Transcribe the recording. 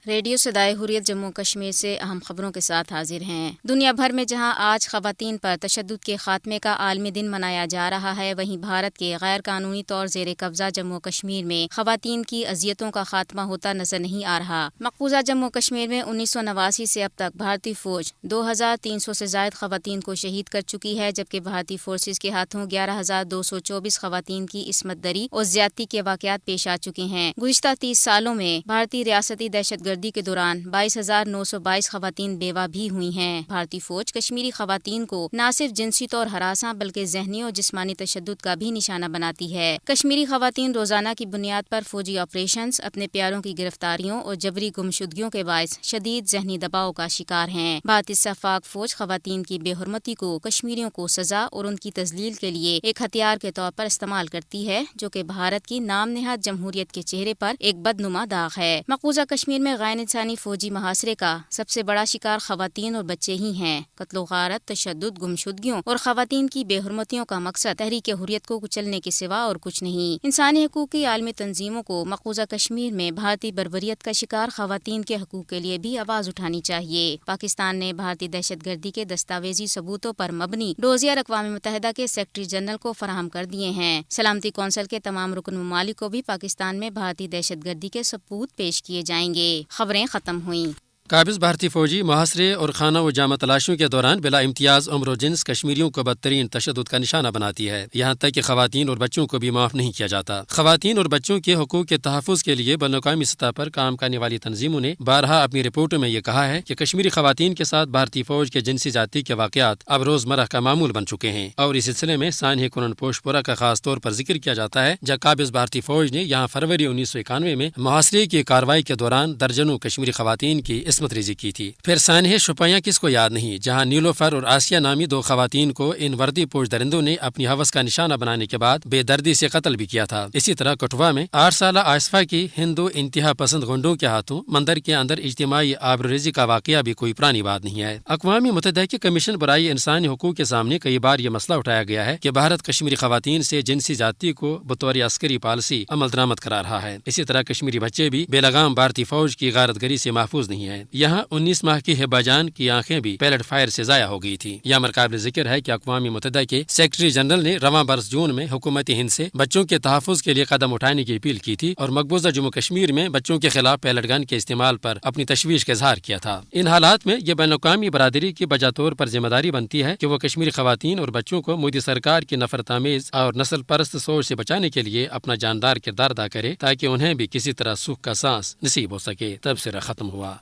Radio صدائے حریت جموں کشمیر سے اہم خبروں کے ساتھ حاضر ہیں۔ دنیا بھر میں جہاں آج خواتین پر تشدد کے خاتمے کا عالمی دن منایا جا رہا ہے، وہیں بھارت کے غیر قانونی طور زیر قبضہ جموں کشمیر میں خواتین کی اذیتوں کا خاتمہ ہوتا نظر نہیں آ رہا۔ مقبوضہ جموں کشمیر میں 1989 سے اب تک بھارتی فوج 2300 سے زائد خواتین کو شہید کر چکی ہے، جبکہ بھارتی فورسز کے ہاتھوں 11224 خواتین کی عصمت دری اور زیادتی کے واقعات پیش آ چکے ہیں۔ گزشتہ 30 سالوں میں بھارتی ریاستی دہشت گردی کے دوران 22,922 خواتین بیوہ بھی ہوئی ہیں۔ بھارتی فوج کشمیری خواتین کو نہ صرف جنسی طور ہراساں بلکہ ذہنی اور جسمانی تشدد کا بھی نشانہ بناتی ہے۔ کشمیری خواتین روزانہ کی بنیاد پر فوجی آپریشنز، اپنے پیاروں کی گرفتاریوں اور جبری گمشدگیوں کے باعث شدید ذہنی دباؤ کا شکار ہیں۔ بھارتی شفاق فوج خواتین کی بے حرمتی کو کشمیریوں کو سزا اور ان کی تذلیل کے لیے ایک ہتھیار کے طور پر استعمال کرتی ہے، جو کہ بھارت کی نام نہاد جمہوریت کے چہرے پر ایک بدنما داغ ہے۔ مقبوضہ کشمیر میں غیر انسانی فوجی محاصرے کا سب سے بڑا شکار خواتین اور بچے ہی ہیں۔ قتل و غارت، تشدد، گمشدگیوں اور خواتین کی بے حرمتیوں کا مقصد تحریک حریت کو کچلنے کے سوا اور کچھ نہیں۔ انسانی حقوق کی عالمی تنظیموں کو مقبوضہ کشمیر میں بھارتی بربریت کا شکار خواتین کے حقوق کے لیے بھی آواز اٹھانی چاہیے۔ پاکستان نے بھارتی دہشت گردی کے دستاویزی ثبوتوں پر مبنی ڈوزیئر اقوام متحدہ کے سیکرٹری جنرل کو فراہم کر دیے ہیں۔ سلامتی کونسل کے تمام رکن ممالک کو بھی پاکستان میں بھارتی دہشت گردی کے ثبوت پیش کیے جائیں گے۔ خبریں ختم ہوئیں۔ قابض بھارتی فوجی محاصرے اور خانہ و جامع تلاشیوں کے دوران بلا امتیاز عمر و جنس کشمیریوں کو بدترین تشدد کا نشانہ بناتی ہے، یہاں تک کہ خواتین اور بچوں کو بھی معاف نہیں کیا جاتا۔ خواتین اور بچوں کے حقوق کے تحفظ کے لیے بین الاقوامی سطح پر کام کرنے والی تنظیموں نے بارہا اپنی رپورٹوں میں یہ کہا ہے کہ کشمیری خواتین کے ساتھ بھارتی فوج کے جنسی زیادتی کے واقعات اب روزمرہ کا معمول بن چکے ہیں، اور اس سلسلے میں سانحہ کنن پوشپورہ کا خاص طور پر ذکر کیا جاتا ہے، جب قابض بھارتی فوج نے یہاں فروری 1991 میں محاصرے کی کارروائی کے دوران درجنوں کشمیری خواتین کی عصمت ریزی کی تھی۔ پھر سانحہ شپیاں کس کو یاد نہیں، جہاں نیلوفر اور آسیہ نامی دو خواتین کو ان وردی پوش درندوں نے اپنی ہوس کا نشانہ بنانے کے بعد بے دردی سے قتل بھی کیا تھا۔ اسی طرح کٹھوا میں 8 سالہ آصفہ کی ہندو انتہا پسند گنڈوں کے ہاتھوں مندر کے اندر اجتماعی آبروریزی کا واقعہ بھی کوئی پرانی بات نہیں ہے۔ اقوام متحدہ کے کمیشن برائے انسانی حقوق کے سامنے کئی بار یہ مسئلہ اٹھایا گیا ہے کہ بھارت کشمیری خواتین سے جنسی زیادتی کو بطور عسکری پالیسی عمل درآمد کرا رہا ہے۔ اسی طرح کشمیری بچے بھی بے لگام بھارتی فوج کی غارت گری سے محفوظ نہیں ہیں۔ یہاں 19 ماہ کی ہبہ جان کی آنکھیں بھی پیلٹ فائر سے ضائع ہو گئی تھی۔ یہ امر قابل ذکر ہے کہ اقوام متحدہ کے سیکرٹری جنرل نے رواں برس جون میں حکومت ہند سے بچوں کے تحفظ کے لیے قدم اٹھانے کی اپیل کی تھی، اور مقبوضہ جموں کشمیر میں بچوں کے خلاف پیلٹ گن کے استعمال پر اپنی تشویش کا اظہار کیا تھا۔ ان حالات میں یہ بین الاقوامی برادری کی بجا طور پر ذمہ داری بنتی ہے کہ وہ کشمیری خواتین اور بچوں کو مودی سرکار کی نفرت آمیز اور نسل پرست سوچ سے بچانے کے لیے اپنا جاندار کردار ادا کرے، تاکہ انہیں بھی کسی طرح سکھ کا سانس نصیب ہو سکے۔ تبصرہ ختم ہوا۔